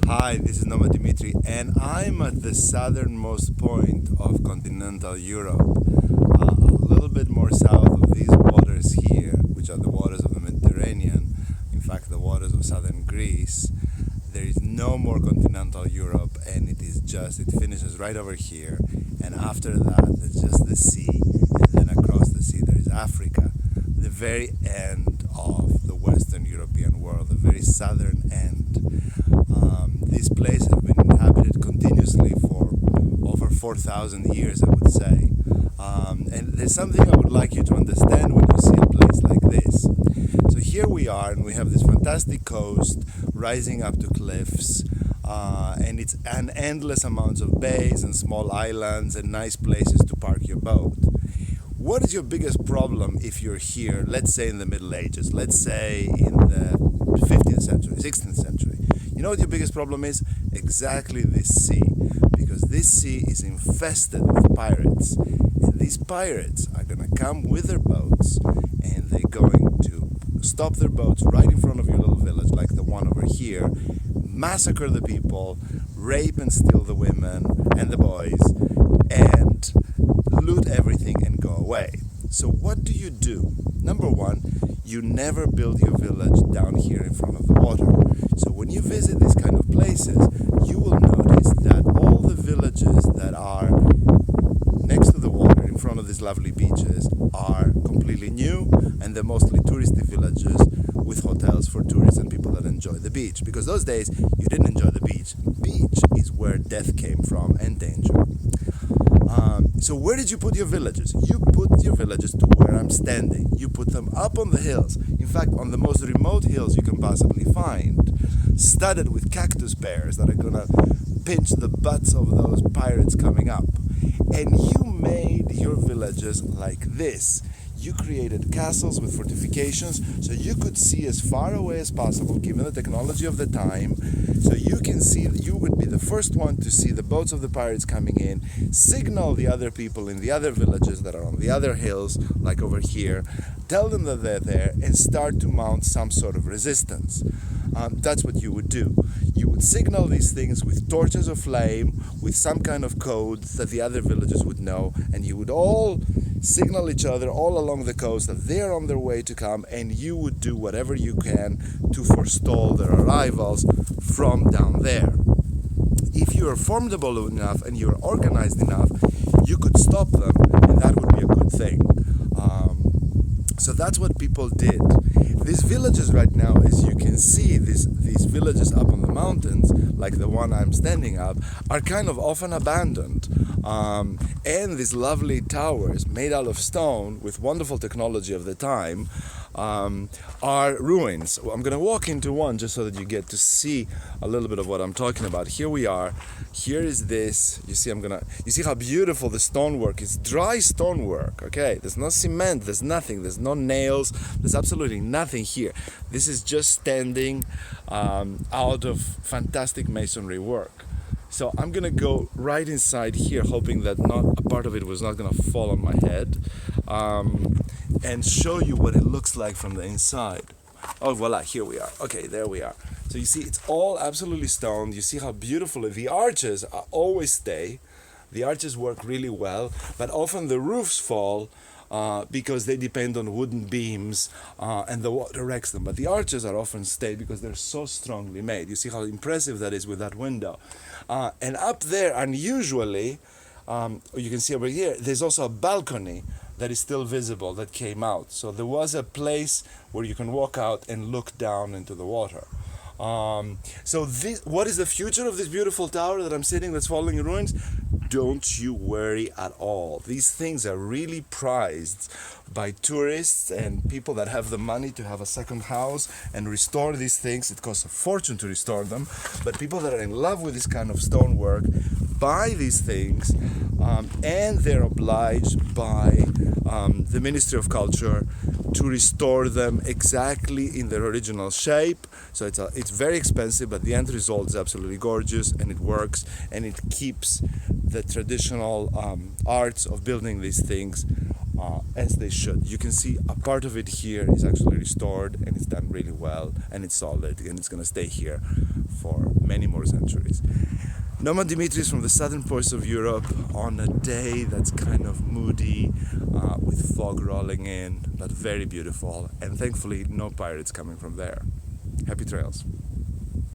Hi, this is Noma Dimitri, and I'm at the southernmost point of continental Europe, a little bit more south of these waters here, which are the waters of the Mediterranean, in fact the waters of southern Greece. There is no more continental Europe, and it finishes right over here, and after that there's just the sea, and then across the sea there is Africa, the very end of the Western European world, the very southern end. These places have been inhabited continuously for over 4,000 years, I would say. And there's something I would like you to understand when you see a place like this. So here we are, and we have this fantastic coast rising up to cliffs, and it's an endless amounts of bays and small islands and nice places to park your boat. What is your biggest problem if you're here, let's say in the Middle Ages, let's say in the 15th century, 16th century? You know what your biggest problem is? Exactly this sea, because this sea is infested with pirates, and these pirates are going to come with their boats, and they're going to stop their boats right in front of your little village, like the one over here, massacre the people, rape and steal the women and the boys, and loot everything and go away. So what do? Number one, you never build your village down here in front of the water. So when you visit these kind of places, you will notice that all the villages that are next to the water in front of these lovely beaches are completely new, and they're mostly touristy villages with hotels for tourists and people that enjoy the beach. Because those days you didn't enjoy the beach. Beach is where death came from and danger. So where did you put your villages? You put your villages to where I'm standing. You put them up on the hills. In fact, on the most remote hills you can possibly find, studded with cactus bears that are gonna pinch the butts of those pirates coming up. And you made your villages like this. You created castles with fortifications so you could see as far away as possible, given the technology of the time. So you can see, you would be the first one to see the boats of the pirates coming in, signal the other people in the other villages that are on the other hills, like over here, tell them that they're there, and start to mount some sort of resistance. That's what you would do. You would signal these things with torches of flame, with some kind of code that the other villages would know, and you would all signal each other all along the coast that they're on their way to come, and you would do whatever you can to forestall their arrivals from down there. If you're formidable enough and you're organized enough, you could stop them, and that would be a good thing. So that's what people did. These villages right now, as you can see, these villages up on the mountains, like the one I'm standing up, are kind of often abandoned. And these lovely towers made out of stone with wonderful technology of the time are ruins. So I'm going to walk into one just so that you get to see a little bit of what I'm talking about. Here we are. Here is this. You see how beautiful the stonework is. Dry stonework, okay? There's no cement, there's nothing, there's no nails, there's absolutely nothing here. This is just standing out of fantastic masonry work. So I'm gonna go right inside here, hoping that not a part of it was not gonna fall on my head, and show you what it looks like from the inside. Oh, voila, here we are. Okay, there we are. So you see, it's all absolutely stone. You see how beautiful the arches always stay. The arches work really well, but often the roofs fall because they depend on wooden beams and the water wrecks them. But the arches are often stay because they're so strongly made. You see how impressive that is with that window. And up there, unusually, you can see over here, there's also a balcony that is still visible that came out. So there was a place where you can walk out and look down into the water. What is the future of this beautiful tower that I'm sitting that's falling in ruins? Don't you worry at all. These things are really prized by tourists and people that have the money to have a second house and restore these things. It costs a fortune to restore them, but people that are in love with this kind of stonework buy these things, and they're obliged by the Ministry of Culture to restore them exactly in their original shape. So it's very expensive, but the end result is absolutely gorgeous, and it works, and it keeps the traditional arts of building these things as they should. You can see a part of it here is actually restored, and it's done really well, and it's solid, and it's going to stay here for many more centuries. Nomad Dimitris from the southern parts of Europe on a day that's kind of moody, with fog rolling in, but very beautiful, and thankfully no pirates coming from there. Happy trails.